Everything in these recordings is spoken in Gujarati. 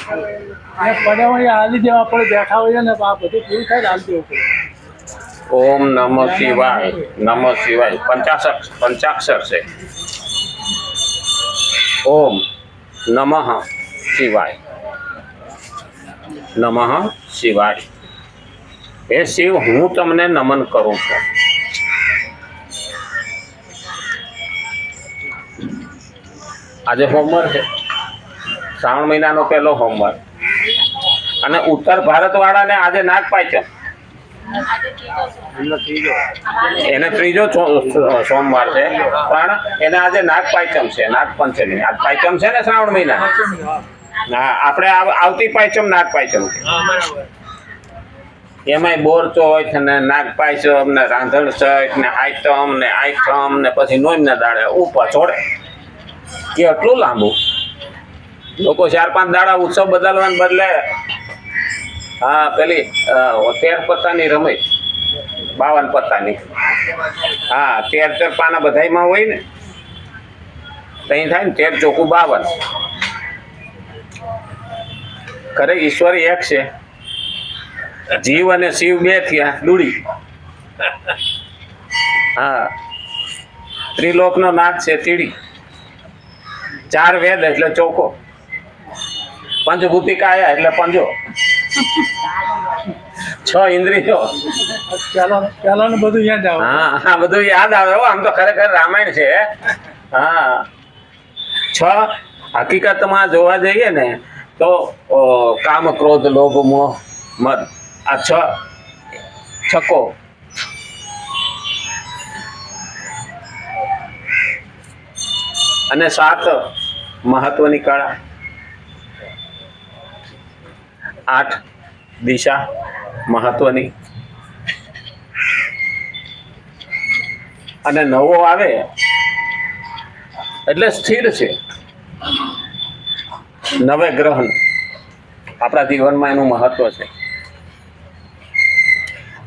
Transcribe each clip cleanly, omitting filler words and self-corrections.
પડ્યા હોય હાલી દેવા આપણે બેઠા હોઈએ ને તો આ બધું પૂરું થાય હાલ દેવું પડે. ઓમ નમઃ શિવાય, નમઃ શિવાય. પંચાક્ષર છે. ઓમ નમઃ શિવાય, નમઃ શિવાય. હે શિવ, હું તમને નમન કરું છું. આજે હોમવાર છે, શ્રાવણ મહિનાનો પહેલો હોમવાર, અને ઉત્તર ભારત વાળાને આજે નાગ પાંચમ, એને ત્રીજો સોમવાર છે, પણ એને આજે નાગ પાંચમ છે, નાગ પંચમી. આજ પાંચમ છે ને શ્રાવણ મહિના. હા, આપણે આવતી પાંચમ નાગ પાંચમ છે. એમાંય બોર ચોથ ને નાગ પાંચમ ને રાંધણ છઠ ને આઈટમ ને આઈટમ ને પછી નોમના દાડે ઉપર છોડે. કેટલું લાંબુ. લોકો 4-5 દાડા ઉત્સવ બદલવાને બદલે હા પેલી 13 પત્તાની રમત, 52 પત્તાની. હા, 13 પાના બધાયમાં હોય ને, તઈ થાય ને 13 ચોખ્ખું 52. ખરે ઈશ્વર એક છે, જીવ અને શિવ બે થયા દૂડી. હા, ત્રિલોકનો નાથ છે તીડી. 4 વેદ એટલે ચોખ્ખો, પંચભૂતિ કાયા એટલે પંજો, 6 ઇન્દ્રિયો. પેલાનું બધું યાદ આવે. હા, બધું યાદ આવે. આમ તો ખરેખર રામાયણ છે. હા, 6 હકીકતમાં જોવા જઈએ ને તો કામ, ક્રોધ, લોભ, મોહ, મદ, આ 6 છકો. અને 7 મહત્વની કળા, 8 દિશા મહત્વની, અને 9 આવે એટલે સ્થિર છે. 9 ગ્રહણ આપણા જીવનમાં એનું મહત્વ છે.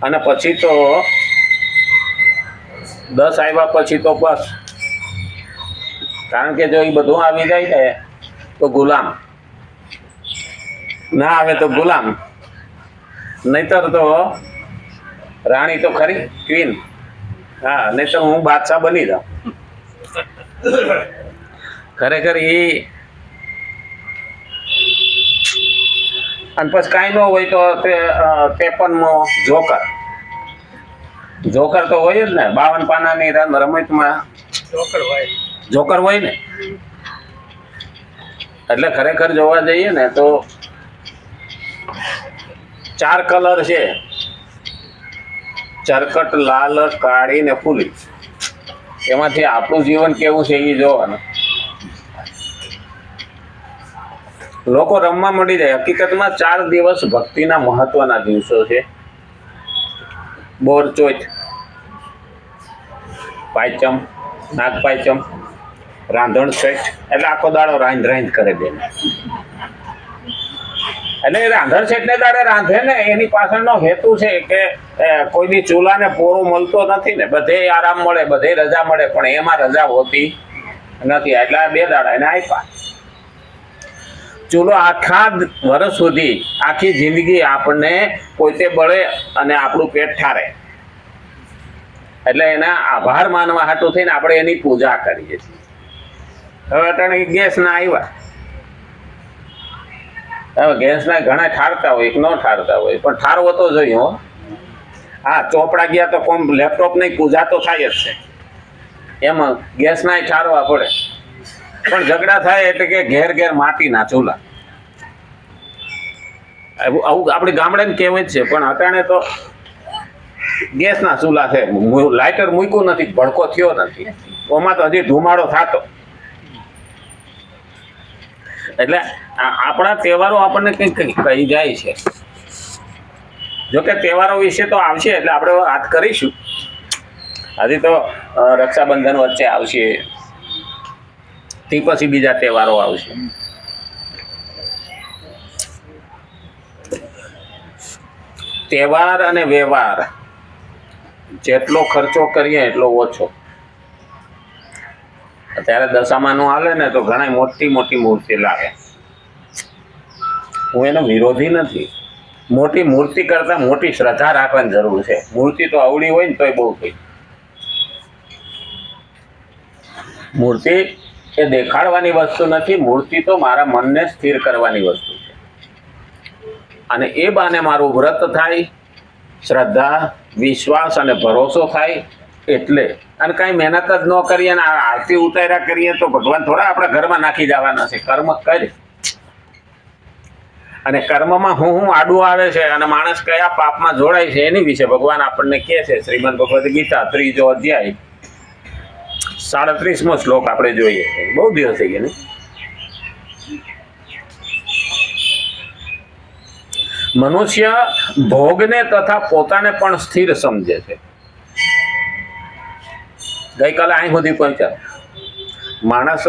અને પછી તો 10 આવ્યા પછી તો બસ, કારણ કે જો એ બધું આવી જાય ને તો ગુલામ, ના આવે તો ગુલામ, નહીતર તો રાણી તો ખરી, ક્વીન. હા, નહીતર હું બાદશાહ બની જાઉં. ખરેખર એ. અને પછી કાંઈ ન હોય તો 53મો જોકર. જોકર તો હોય જ ને, 52 પાનાની રમતમાં જોકર હોય ને. એટલે ખરેખર જોવા જઈએ ને તો 4 કલર છે: ચરકટ, લાલ, કાળી ને ફૂલી. એમાંથી આપણું જીવન કેવું છે એ જોવાનું. લોકો રમવા મળી જાય. હકીકતમાં 4 દિવસ ભક્તિના મહત્વના દિવસો છે: બોર ચોથ, પાંચમ, નાગ પાંચમ, રાંધણ છઠ. એટલે આખો દાડો રાંધ કરે બેન. એટલે એ રાંધણ છઠ ને દાડે રાંધે ને, એની પાછળનો હેતુ છે કે કોઈ બી ચૂલાને પોરો મળતો નથી ને, બધે આરામ મળે, બધે રજા મળે, પણ એમાં રજા હોતી નથી. એટલે 2 દાડા એને આપ્યા. ચૂલો આખા વર્ષ સુધી, આખી જિંદગી આપણને પોતે બળે અને આપણું પેટ ઠારે. એટલે એના આભાર માનવા હાટું થઈને આપણે એની પૂજા કરીએ છીએ. હવે અટાણે ગેસ ના આવ્યા. હવે ગેસના ઘણા ઠારતા હોય કે ન ઠારતા હોય, પણ ઠારવો તો જોઈએ. હો, હા, ચોપડા ગયા તો કોમ લેપટોપ ની પૂજા તો થાય જ છે. એમાં ગેસના ઠારવા પડે. પણ ઝઘડા થાય એટલે કે ઘેર ઘેર માટીના ચૂલા. આવું આપણી ગામડે કહેવત છે, પણ અટાણે તો ગેસના ચૂલા છે. લાઇટર મૂક્યું નથી, ભડકો થયો નથી, ઓમાં તો હજી ધુમાડો થતો. એટલે આપણા તહેવારો આપણને કંઈક કહી જાય છે. જોકે તહેવારો વિશે તો આવશે એટલે આપણે વાત કરીશું. હજી તો રક્ષાબંધન વચ્ચે આવશે, તે પછી બીજા તહેવારો આવશે. તહેવાર અને વ્યવહાર, જેટલો ખર્ચો કરીએ એટલો ઓછો. અત્યારે દશામાનું હાલે ને તો ઘણા મોટી મોટી મૂર્તિ લાવે. હું એનો વિરોધી નથી. મોટી મૂર્તિ કરતાં મોટી શ્રદ્ધા રાખવાની જરૂર છે. મૂર્તિ તો અવળી હોય ને તોય બહુ થઈ. મૂર્તિ એ દેખાડવાની વસ્તુ નથી. મૂર્તિ તો મારા મનને સ્થિર કરવાની વસ્તુ છે. અને એ બાને મારું વ્રત થાય, શ્રદ્ધા, વિશ્વાસ અને ભરોસો થાય. એટલે અને કાંઈ મહેનત જ ન કરીએ ને આરતી ઉતાર્યા કરીએ તો ભગવાન થોડા આપણા ઘરમાં નાખી જવાના છે. કર્મ કરી અને કર્મમાં હું આડું આવે છે અને માણસ કયા પાપમાં જોડાય છે એની વિશે ભગવાન આપણને કહે છે. શ્રીમદ ભગવદ્ ગીતા 3 અધ્યાય 37મો શ્લોક આપણે જોઈએ. બહુ દિવસ થઈ ગયા ને. મનુષ્ય ભોગને તથા પોતાને પણ સ્થિર સમજે છે. ગઈકાલે અહીં સુધી પહોંચ્યા. માણસ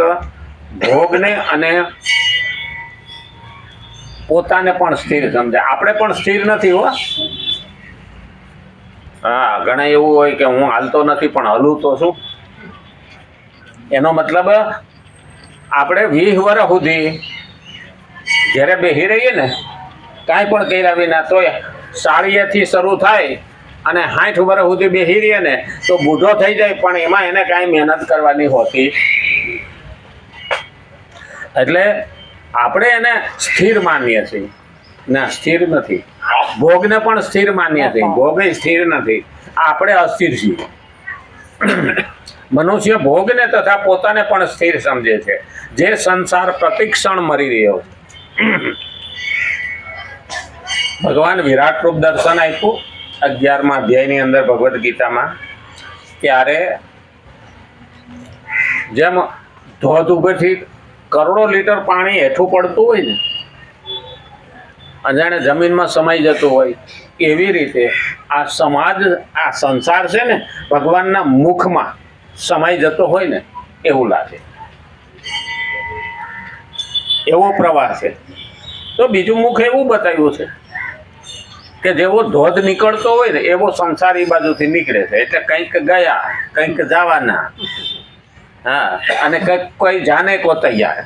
ભોગને અને પોતાને પણ સ્થિર સમજે. આપણે પણ સ્થિર નથી હો. હા, ઘણા એવું હોય કે હું હાલતો નથી પણ હલું તો શું. એનો મતલબ આપણે 20 વર્ષ સુધી જ્યારે બેસી રહીએ ને કાંઈ પણ કર્યા વિના તોય સાળીએથી શરૂ થાય અને 60 વર્ષ સુધી બેસી રહીએ ને તો બૂઢો થઈ જાય પણ એમાં એને કાંઈ મહેનત કરવાની હોતી. એટલે આપણે એને સ્થિર માનીએ છીએ. ના, સ્થિર નથી. ભોગને પણ સ્થિર માનીએ છીએ. ભોગ સ્થિર નથી. આપણે અસ્થિર છીએ. મનુષ્ય ભોગને તથા પોતાને પણ સ્થિર સમજે છે. જે સંસાર પ્રતિક્ષણ મરી રહ્યો છે. ભગવાન વિરાટ રૂપ દર્શન આપ્યું 11મા અધ્યાયની અંદર ભગવદ્ ગીતામાં. ત્યારે જેમ ધોધ ઉપરથી કરોડો લીટર પાણી હેઠું પડતું હોય ને અજાણે જમીનમાં સમાઈ જતું હોય એવી રીતે આ સમાજ, આ સંસાર છે ને ભગવાનના મુખમાં સમાઈ જતો હોય ને એવું લાગે. એવો પ્રવાહ છે. તો બીજું મુખ એવું બતાવ્યું છે કે જેવો ધોધ નીકળતો હોય ને એવો સંસાર એ બાજુથી નીકળે છે. એટલે કંઈક ગયા, કંઈક જવાના. હા, અને કોઈ જાને કો તૈયાર.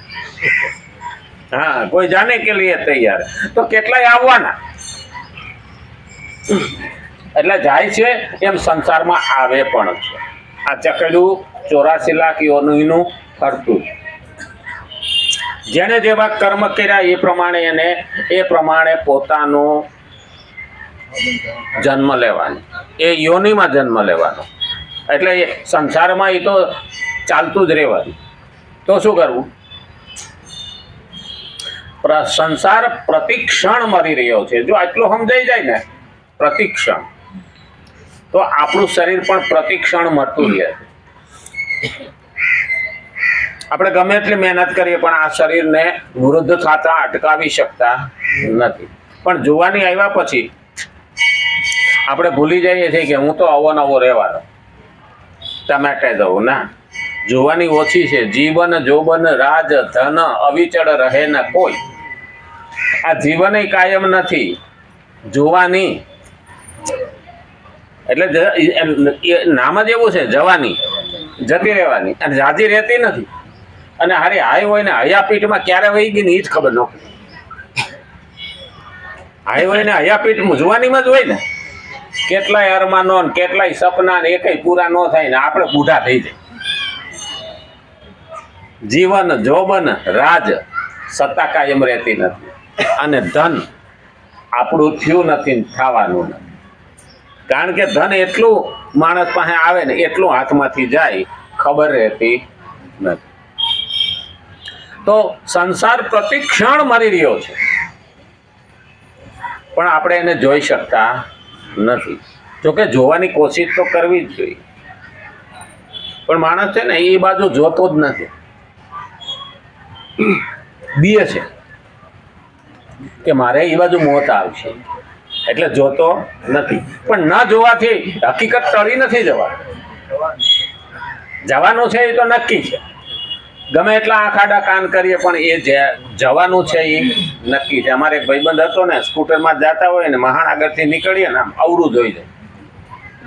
હા, કોઈ જાને કે લીએ તૈયાર. તો કેટલાય આવવાના. એટલે જાય છે એમ સંસારમાં આવે પણ છે. આ ચકડ્યું 84 લાખ યોનિનું ફરતું. જેને જેવા કર્મ કર્યા એ પ્રમાણે પોતાનો જન્મ લેવાનો, એ યોનિમાં જન્મ લેવાનો. એટલે એ સંસારમાં એ તો ચાલતું જ રહેવાનું. તો શું કરવું? સંસાર પ્રતિક્ષણ મરી રહ્યો છે. જો આટલું સમજાઈ જાય ને પ્રતિક્ષણ, તો આપણું શરીર પણ પ્રતિક્ષણ મરતું રહે છે. આપણે ગમે એટલી મહેનત કરીએ પણ આ શરીરને વૃદ્ધ થતા અટકાવી શકતા નથી. પણ જોવાની આવ્યા પછી આપણે ભૂલી જઈએ છીએ કે હું તો આવો નવો રહેવાનો, ટમેટે દઉં ના. જોવાની ઓછી છે. જીવન જોબન રાજ ધન અવિચળ રહે ન કોઈ. આ જીવન કાયમ નથી. જોવાની એટલે નામ જ એવું છે, જવાની, જતી રહેવાની. અને જાજી રહેતી નથી. અને હારી હાઈ હોય ને હયાપીઠમાં ક્યારે વહી ગઈ ને એ જ ખબર ન પડે. હાઈ હોય ને હયાપીઠ જુવાનીમાં જ હોય ને. કેટલાય અરમાનો ને કેટલાય સપના ને એકય પૂરા ન થાય ને આપણે બુઢા થઈ જાય. જીવન જોબન રાજ સત્તા કાયમ રહેતી નથી. અને ધન આપણું થયું નથી, થવાનું નથી. કારણ કે ધન એટલું માણસ પાસે આવે ને એટલું હાથમાંથી જાય, ખબર રહેતી નથી. તો સંસાર પ્રતિક્ષણ મરી રહ્યો છે પણ આપણે એને જોઈ શકતા નથી. જોકે જોવાની કોશિશ તો કરવી જ જોઈએ. પણ માણસ છે ને એ બાજુ જોતો જ નથી. બીએ છે કે મારે એ બાજુ મોત આવશે એટલે જોતો નથી. પણ ન જોવાથી હકીકત ટળી નથી જવાનું છે એ તો નક્કી છે. ગમે એટલા આંખ આડા કાન કરીએ પણ એ જવાનું છે એ નક્કી છે. અમારે એક ભાઈબંધ હતો ને, સ્કૂટરમાં જતા હોય ને મહાણ આગળથી નીકળીએ ને આમ અવળું જોઈ જાય.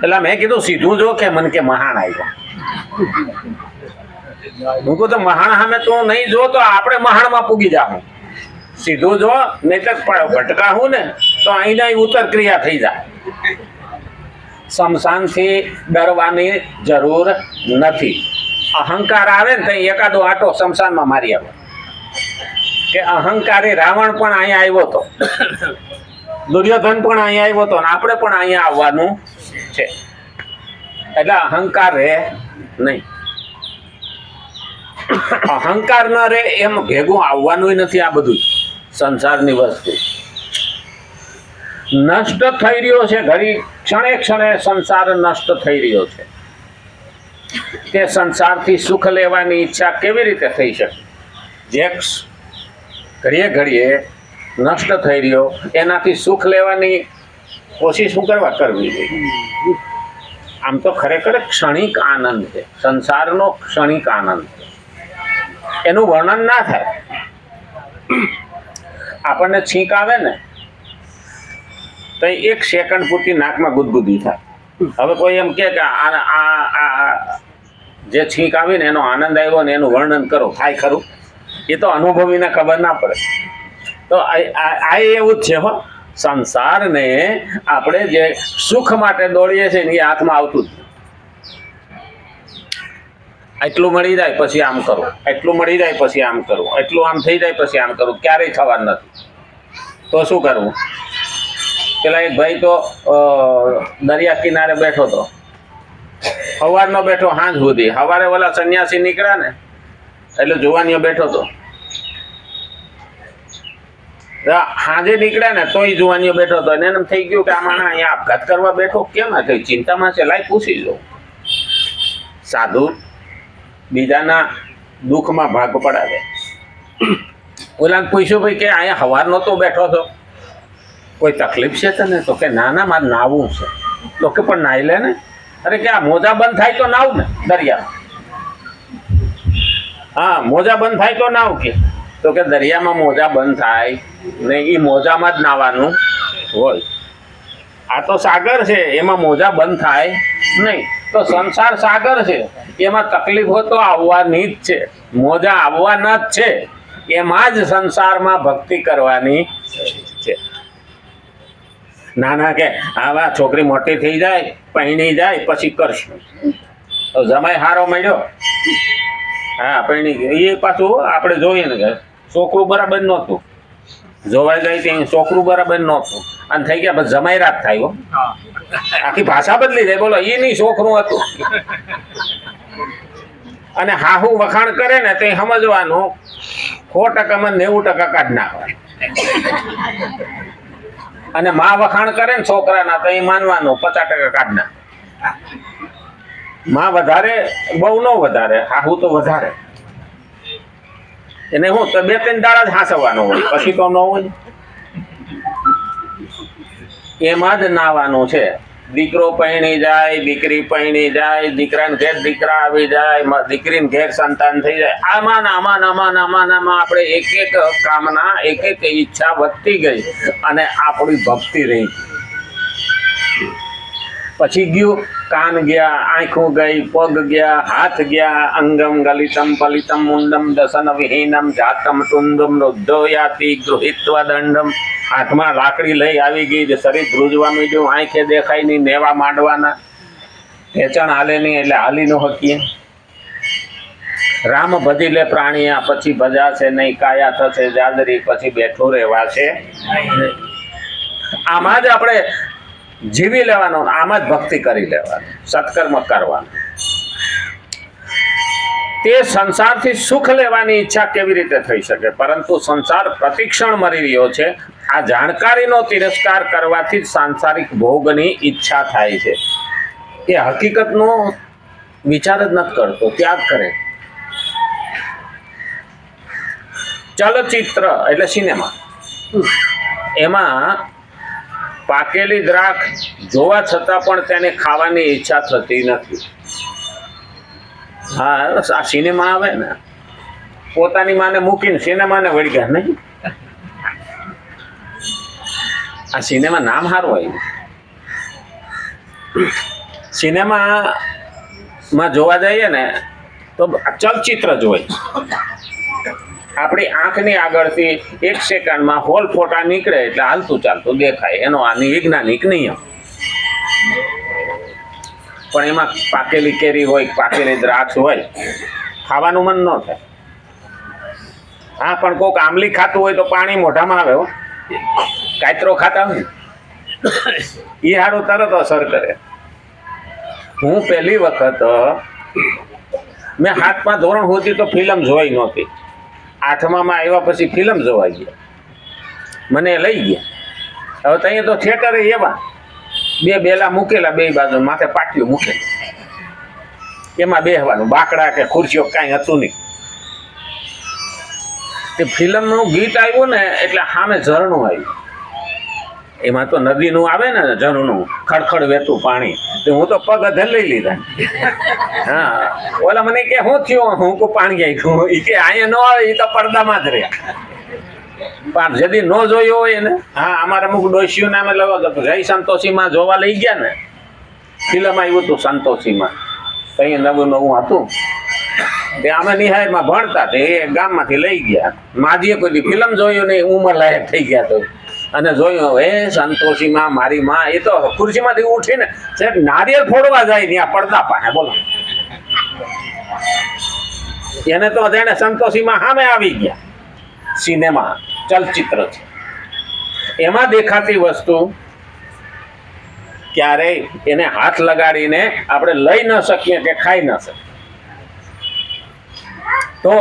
એટલે મેં કીધું સીધું જો કે મને કે મહાણ આવ્યા. હું કહું તો મહાણ સામે તું નહીં જો તો આપણે મહાણમાં પૂગી જાઉં. સીધું જો નહીં તો ભટકા હું ને તો અહીંના ઉત્તર ક્રિયા થઈ જાય. શમશાનથી ડરવાની જરૂર નથી. અહંકાર આવે ને તો એકાદો આટો શમશાનમાં મારી આવે કે અહંકારી રાવણ પણ અહીંયા આવ્યો હતો, દુર્યોધન પણ અહીંયા આવ્યો હતો, ને આપણે પણ અહીંયા આવવાનું છે. એટલે અહંકાર રહે નહીં. અહંકાર ન રહે એમ ભેગું આવવાનું નથી. આ બધું સંસારની વસ્તુ નષ્ટ થઈ રહ્યો છે. ઘડી ક્ષણે ક્ષણે સંસાર નષ્ટ થઈ રહ્યો છે. તે સંસારથી સુખ લેવાની ઈચ્છા કેવી રીતે થઈ શકે? જે ઘડીએ ઘડીએ નષ્ટ થઈ રહ્યો એનાથી સુખ લેવાની કોશિશ શું કરવી જોઈએ? આમ તો ખરેખર ક્ષણિક આનંદ છે. સંસારનો ક્ષણિક આનંદ છે. એનું વર્ણન ના થાય. આપણને છીંક આવે ને તો 1 સેકન્ડ પૂરતી નાકમાં ગુદગુદી થાય. હવે કોઈ એમ કે આ જે છીંક આવી ને એનો આનંદ આવ્યો ને એનું વર્ણન કરો, થાય ખરું? એ તો અનુભવીને ખબર ના પડે. તો આ એવું જ છે હો. સંસારને આપણે જે સુખ માટે દોડીએ છીએ ને એ હાથમાં આવતું જ નથી. એટલું મળી જાય પછી આમ કરું, એટલું મળી જાય પછી આમ કરું, એટલું આમ થઈ જાય પછી આમ કરું, ક્યારેય થવાનું નથી. તો શું કરવું? પેલા એક ભાઈ તો દરિયા કિનારે બેઠો હતો, સવારનો બેઠો સાંજ સુધી. સવારે ઓલા સંન્યાસી નીકળ્યા ને એટલે જુવાનીઓ બેઠો હતો. સાંજે નીકળ્યા ને તોય જુવાનીઓ બેઠો હતો. એને એમ થઈ ગયું કે આમાં અહીંયા આપઘાત કરવા બેઠો, કેમ આ થઈ? ચિંતામાં છે, લાઈ પૂછી જાઉં. સાધુ બીજાના દુઃખમાં ભાગ પડાવે. ઓલાને પૂછ્યું, ભાઈ કે અહીંયા સવારનો તો બેઠો છો, કોઈ તકલીફ છે તને? તો કે ના ના, મારે નાહવું છે. તો કે પણ નાહી લે ને. અરે કે આ મોજા બંધ થાય તો નાવ ને દરિયા. હા, મોજા બંધ થાય તો નાવ કે. તો કે દરિયામાં મોજા બંધ થાય ને, એ મોજામાં જ નાવાનું હોય. આ તો સાગર છે, એમાં મોજા બંધ થાય નહીં. તો સંસાર સાગર છે, એમાં તકલીફો તો આવવાની જ છે, મોજા આવવાના જ છે. એમાં જ સંસારમાં ભક્તિ કરવાની છે. નાના કે આવા છોકરી મોટી થઈ જાય, પરણી જાય પછી કરશું. તો જમાઈ હારો મળ્યો, હા પરણી ગયો. એ પાછું આપણે જોઈએ ને કે છોકરું બરાબર નહોતું, જોવા જાય ત્યાં છોકરું બરાબર નહોતું, અને થઈ ગયા બસ જમાઈ રાત થાય. આખી ભાષા બદલી જાય. બોલો, એ નહીં છોકરું હતું. અને હાહુ વખાણ કરે ને તે સમજવાનું 100%માં 90% કાઢ નાખવા. અને માં વખાણ કરે ને છોકરાના તો એ માનવાનું 50% કાઢ નાખ. માં વધારે, બહુ ન વધારે, હાહુ તો વધારે. એને હું તો 2-3 દાડા જ હાંસવાનો હોય, પછી તો ન હોય. એમાં જ નાવાનું છે. દીકરો પરણી જાય, દીકરી પરણી જાય, દીકરાને ઘેર દીકરા આવી જાય, દીકરીને ઘેર સંતાન થઈ જાય. આમાં આપણે એક એક કામના, એક એક ઈચ્છા વધતી ગઈ અને આપણી ભક્તિ રહી. પછી ગયું કાન ગયા, આંખું ગઈ, પગ ગયા, હાથ ગયા. અંગમ ગલિતમ પલિતમ મુંડમ દસન વિહીનમ જાતમ ટુંડમ રુદ્ધો યાતિ ગૃહિત્વ દંડમ. હાથમાં લાકડી લઈ આવી ગઈ, શરીર ધ્રુજવા માંડ્યું, આંખે દેખાય નહીં, નેવા માંડવાના, હેચણ હાલે નહીં એટલે હાલી ન હકીએ. રામ ભજી લે પ્રાણીયા, પછી ભજાશે નહીં, કાયા થશે જાદરી, પછી બેઠું રહેવાશે. આમાં જ આપણે જીવી લેવાનું, આમાં જ ભક્તિ કરી લેવાનું, સત્કર્મ કરવાનું. તે સંસારથી સુખ લેવાની ઈચ્છા કેવી રીતે થઈ શકે? પરંતુ સંસાર પ્રતિક્ષણ મરી રહ્યો છે. આ જાણકારીનો તિરસ્કાર કરવાથી જ સાંસારિક ભોગની ઈચ્છા થાય છે. એ હકીકતનો વિચાર જ નથી કરતો, ત્યાગ કરે. ચલચિત્ર એટલે સિનેમા, એમાં પાકેલી દ્રાક્ષ જોવા છતાં પણ તેને ખાવાની ઈચ્છા થતી નથી. હા, આ સિનેમા આવે ને, પોતાની માને મૂકીને સિનેમાને વળગ્યા નહીં. આ સિનેમા નામ સારું હોય. સિનેમામાં જોવા જઈએ ને તો ચલચિત્ર જોવાય. આપણી આંખની આગળથી 1 સેકન્ડમાં હોલ ફોટા નીકળે એટલે હાલતું ચાલતું દેખાય, એનો આની વૈજ્ઞાનિક નિયમ. પણ એમાં પાકેલી કેરી હોય, પાકેલી દ્રાક્ષ હોય, ખાવાનું મન ન થાય. હા, પણ કોઈક આંબલી ખાતું હોય તો પાણી મોઢામાં આવે. હો, કાતરો ખાતા હોય ને એ હારું તરત અસર કરે. હું પહેલી વખત મેં 7મા ધોરણ સુધી તો ફિલ્મ જોઈ નહોતી. 8મામાં આવ્યા પછી ફિલ્મ જોવા ગયા, મને લઈ ગયા. હવે ત્યાં તો થિયેટર એવા 2 બેલા મૂકેલા, 2 બાજુ માથે પાટિયું મૂકેલું, એમાં બેસવાનું, બાકડા કે ખુરશીઓ કાંઈ હતું નહીં. તે ફિલ્મનું ગીત આવ્યું ને એટલે સામે ઝરણું આવ્યું. એમાં તો નદીનું આવે ને ઝરણું, ખડખડ વહેતું પાણી. તો હું તો પગ અધે લઈ લીધા. હા, ઓલા મને કે શું થયું? હું કોઈ પાણી આવ્યું? એ કે અહીંયા ન આવે, એ તો પડદામાં જ રહ્યા. પણ જદી ન જોયો હોય ને, હા, અમારા અમુક ડોશીઓ નામે જય સંતોષીમાં જોવા લઈ ગયા ને, ફિલ્મ આવ્યું હતું સંતોષીમાં, કઈ નવું નવું હતું. તે અમે નિહાળમાં ભણતા, તે એ ગામમાંથી લઈ ગયા. માજીએ કોઈ ફિલ્મ જોયું નહીં, ઉંમર લાયક થઈ ગયા તો, અને જોયું એ સંતોષીમાં મારી માં એ તો ખુરશીમાંથી ઉઠીને નારિયેળ ફોડવા જાય ત્યાં પડદા પાસે. બોલો, એને તો જાણે સંતોષીમાં સામે આવી ગયા. સિનેમા ચલચિત્ર છે, એમાં દેખાતી વસ્તુ ક્યારેય એને હાથ લગાડીને આપણે લઈ ન શકીએ કે ખાઈ ન શકીએ. તો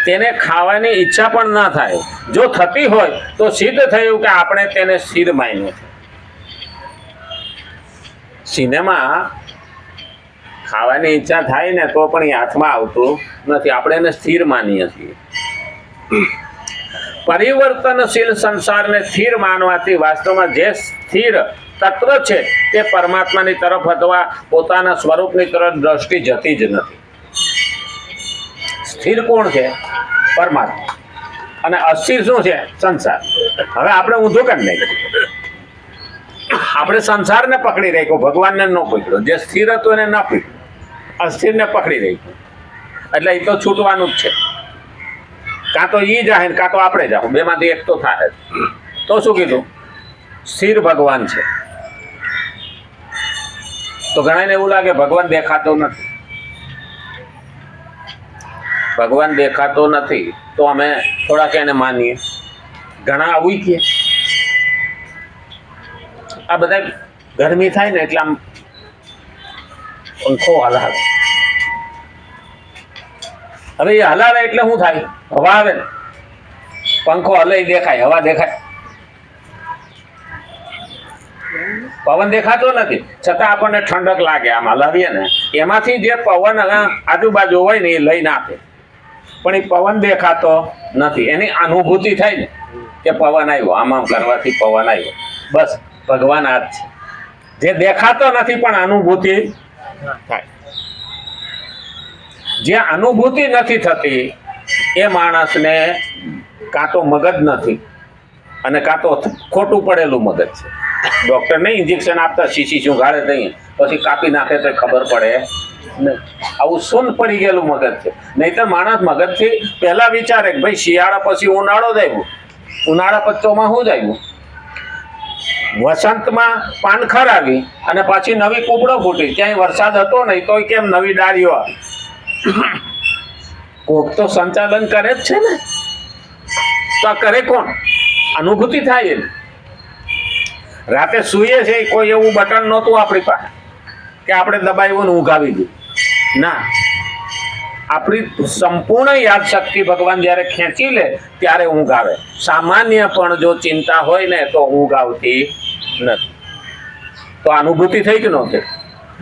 તેને ખાવાની ઈચ્છા પણ ના થાય. જો થતી હોય તો સિદ્ધ થયું કે આપણે તેને સ્થિર માન્યું છે. સિનેમા ખાવાની ઈચ્છા થાય ને તો પણ એ હાથમાં આવતું નથી, આપણે એને સ્થિર માનીએ છીએ. પરિવર્તનશીલ સંસારને સ્થિર માનવાથી વાસ્તવમાં જે સ્થિર તત્વ છે તે પરમાત્માની તરફ અથવા પોતાના સ્વરૂપની તરફ દ્રષ્ટિ જતી જ નથી. સ્થિર કોણ છે? પરમાત્મા. અને અસ્થિર શું છે? સંસાર. હવે આપણે ઊંધું કરી નાખ્યું, આપણે સંસારને પકડી રાખ્યો, ભગવાનને ન પકડ્યો. જે સ્થિર હતું એને ન પકડ્યું, અસ્થિરને પકડી રાખ્યું. એટલે એ તો છૂટવાનું જ છે. કાં તો ઈ જાહે, કાં તો આપણે જાઓ, બેમાંથી એક તો થાય. તો શું કીધું? સ્થિર ભગવાન છે. તો ઘણાને એવું લાગે ભગવાન દેખાતો નથી. ભગવાન દેખાતો નથી તો અમે થોડાક એને માનીએ. ઘણા આવું કે આ બધા ગરમી થાય ને એટલે આમ પંખો હલાવે. હવે એ હલાવે એટલે શું થાય? હવા આવે ને, પંખો હલે દેખાય, હવા દેખાય, પવન દેખાતો નથી, છતાં આપણને ઠંડક લાગે. આમ હલાવીએ ને એમાંથી જે પવન આજુબાજુ હોય ને એ લઈને આપે. પણ એ પવન દેખાતો નથી, એની અનુભૂતિ થાય ને કે પવન આવ્યો, આમ આમ કરવાથી પવન આવ્યો. બસ ભગવાન આ જ છે, જે દેખાતો નથી પણ અનુભૂતિ થાય. જે અનુભૂતિ નથી થતી એ માણસને કાં તો મગજ નથી અને કાં તો ખોટું પડેલું મગજ છે. ડૉક્ટરને ઇન્જેક્શન આપતા શીશી શું ગાળે દઈએ, પછી કાપી નાખે તો ખબર પડે નહીં. આવું શૂન્ય પડી ગયેલું મગજ છે. નહીંતર માણસ મગજથી પહેલાં વિચારે કે ભાઈ શિયાળા પછી ઉનાળો જ આવ્યો, ઉનાળા પચ્ચોમાં શું જ આવ્યું, વસંતમાં પાનખર આવી અને પાછી નવી કૂબડો ફૂટી. ક્યાંય વરસાદ હતો નહીં તો કેમ નવી ડાળીઓ આવી? કોક તો સંચાલન કરે જ છે ને. તો કરે કોણ? અનુભૂતિ થાય એની. રાતે સૂઈએ છે કોઈ એવું બટન નહોતું આપણી પાસે કે આપણે દબાવ્યું ને ઊંઘ આવી ગઈ. ના, આપણી સંપૂર્ણ યાદશક્તિ ભગવાન જ્યારે ખેંચી લે ત્યારે ઊંઘ આવે. સામાન્ય પણ જો ચિંતા હોય ને તો ઊંઘ આવતી નથી. તો અનુભૂતિ થઈ કે નહોતી.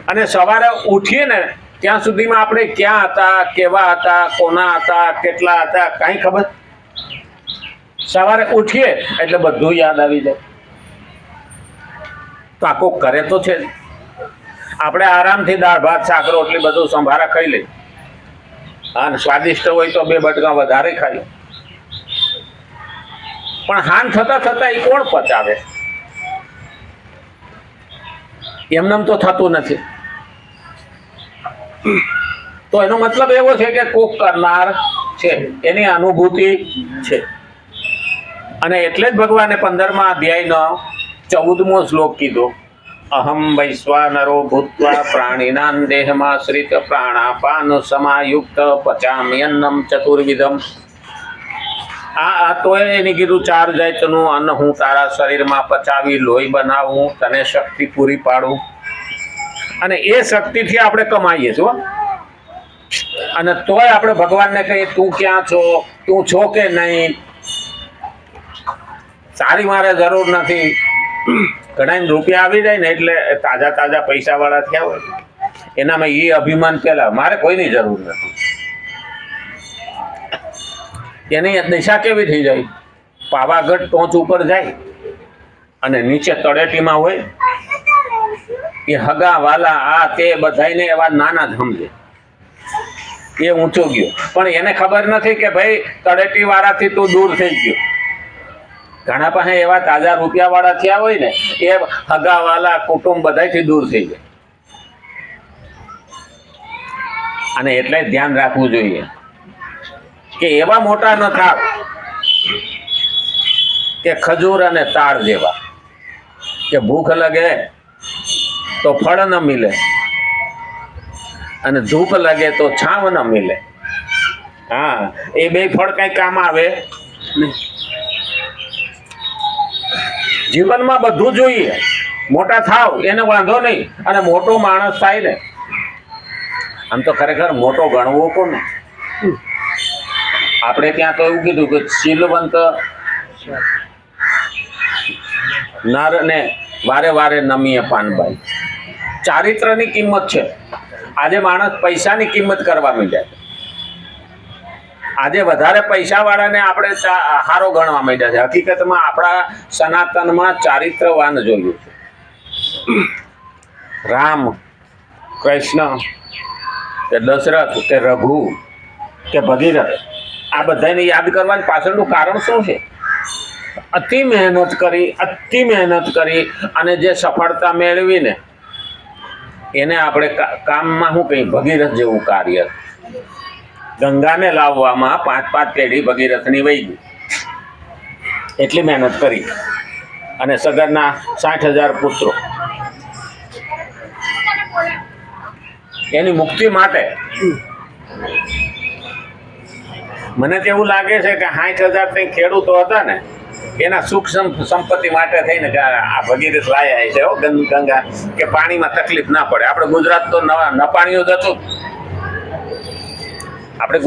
અને સવારે ઉઠીએ ને ત્યાં સુધીમાં આપણે ક્યાં હતા, કેવા હતા, કોના હતા, કેટલા હતા, કાંઈ ખબર. સવારે ઉઠીએ એટલે બધું યાદ આવી જાય. તો આ કોક કરે તો છે જ. આપણે આરામથી દાળ ભાત શાક રોટલી બધું સંભારા ખાઈ લઈએ, અને સ્વાદિષ્ટ હોય તો 2 બટકા વધારે ખાઈ. પણ હાન થતા થતા એ કોણ પચાવે? એમનેમ તો થતું નથી. તો એનો મતલબ એવો છે કે કોક કરનાર છે, એની અનુભૂતિ છે. અને એટલે જ ભગવાને 15મા અધ્યાયનો 14મો શ્લોક કીધો, અહમ વૈશ્વાનરો ભૂત્વા પ્રાણીનાં દેહમાશ્રિત પ્રાણાપાન સમાયુક્ત પચામ્યન્નમ ચતુર્વિધમ. આ તોય એને કીધું 4 જાતનું અન્ન હું તારા શરીરમાં પચાવી લોહી બનાવું, તને શક્તિ પૂરી પાડું. અને એ શક્તિથી આપણે કમાઈએ છો. અને તોય આપણે ભગવાનને કહીએ તું ક્યાં છો, તું છો કે નહીં, સારી મારે જરૂર નથી. ઘણા રૂપિયા આવી જાય ને એટલે તાજા તાજા પૈસા વાળા થયા હોય એનામાં એ અભિમાન પેલા, મારે કોઈની જરૂર નથી. એની દિશા કેવી થઈ જાય? પાવાગઢ ટોચ ઉપર જાય અને નીચે તળેટીમાં હોય એ હગા વાલા આ તે બધાને એવા નાના જ સમજે. એ ઊંચો ગયો, પણ એને ખબર નથી કે ભાઈ તળેટી વાળાથી તું દૂર થઈ ગયો. ઘણા પાસે એવા તાજા રૂપિયા વાળા થયા હોય ને એ હગા વાલા કુટુંબ બધાથી દૂર થઈ જાય. અને એટલે ધ્યાન રાખવું જોઈએ કે એવા મોટા ન થાવ કે ખજૂર અને તાળ જેવા, કે ભૂખ લાગે તો ફળ ન મિલે અને ધૂપ લાગે તો છાંવ ન મિલે. હા, એ બે ફળ કઈ કામ આવે નહીં. જીવનમાં બધું જોઈએ. મોટા થાવ એને વાંધો નહીં, અને મોટો માણસ થાય ને, આમ તો ખરેખર મોટો ગણવો કોને? આપણે ત્યાં તો એવું કીધું કે શીલવંત નર ને વારે વારે નમીએ પાનબાઈ. ચારિત્રની કિંમત છે. આજે માણસ પૈસાની કિંમત કરવા માંડ્યા છે. આજે વધારે પૈસા વાળાને આપણે હારો ગણવા માંડ્યા છે. હકીકતમાં આપણા સનાતનમાં ચારિત્રવાન જોયું છે. રામ, કૃષ્ણ કે દશરથ કે રઘુ કે ભગીરથ, આ બધાને યાદ કરવાની પાછળનું કારણ શું છે? અતિ મહેનત કરી અને જે સફળતા મેળવીને એને આપણે કામમાં શું કહી, ભગીરથ જેવું કાર્ય. ગંગાને લાવવામાં 5 પેઢી ભગીરથની વહી ગઈ. એટલી મહેનત કરી. અને સગરના 60,000 પુત્રો. એની મુક્તિ માટે મને તો એવું લાગે છે કે 60,000 ખેડૂતો હતા ને એના સુખ સંપત્તિ માટે થઈને કે આ ભગીરથ લાયા છે ગંગા, કે પાણીમાં તકલીફ ના પડે. આપણે ગુજરાત તો ન પાણીઓ જ હતું. આપણે